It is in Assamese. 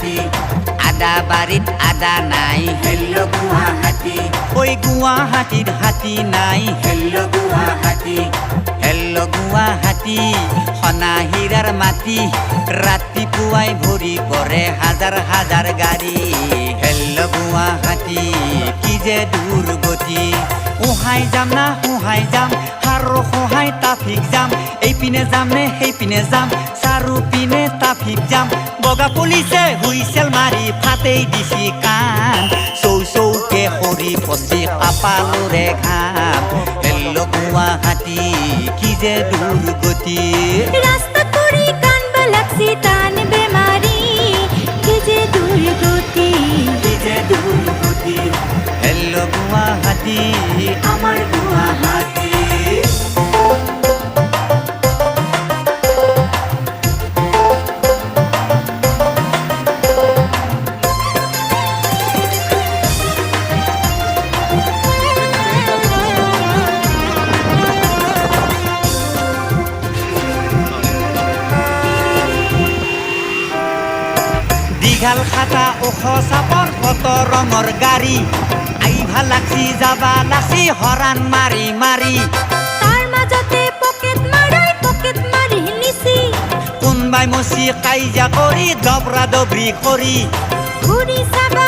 গুৱাহাটী আদা বাৰীত আদা নাই হেল্ল' গুৱাহাটী ঐ গুৱাহাটীত হাতী নাই হেল্ল' গুৱাহাটী হেল্ল' গুৱাহাটী সোণা হীৰাৰ মাটি ৰাতিপুৱাই ভৰি পৰে হাজাৰ হাজাৰ গাড়ী হেল্ল' গুৱাহাটী কি যে দুৰ্গতি উহাই যাম না উহাই যাম আৰু সহায় ট্ৰাফিক জাম এইপিনে যাম নে সেইপিনে যাম চাৰিওপিনে ট্ৰাফিক জাম বগা পুলিচে হুইচেল মাৰি ফাটেই দিছি কাণ চৌ চৌকে সৰি পচি কপালৰে ঘাম হেল্ল' গুৱাহাটী কি যে দুৰ্গতি ৰাস্তা কৰে কানবা লাগছি টান বেমাৰি কি যে দুৰ্গতি কি যে দুৰ্গতি হেল্ল' গুৱাহাটী আমাৰ গুৱাহাটী দীঘল খাটা ওখ চাপৰ কত ৰঙৰ গাড়ী আইভা লাগছি যাবা লাগছি হৰাণ মাৰি মাৰি তাৰ মাঝতে পকেট মাৰি নিছি কোনবাই মচি কাইজা কৰি দবৰা দবৰি কৰি ঘুৰি চাবা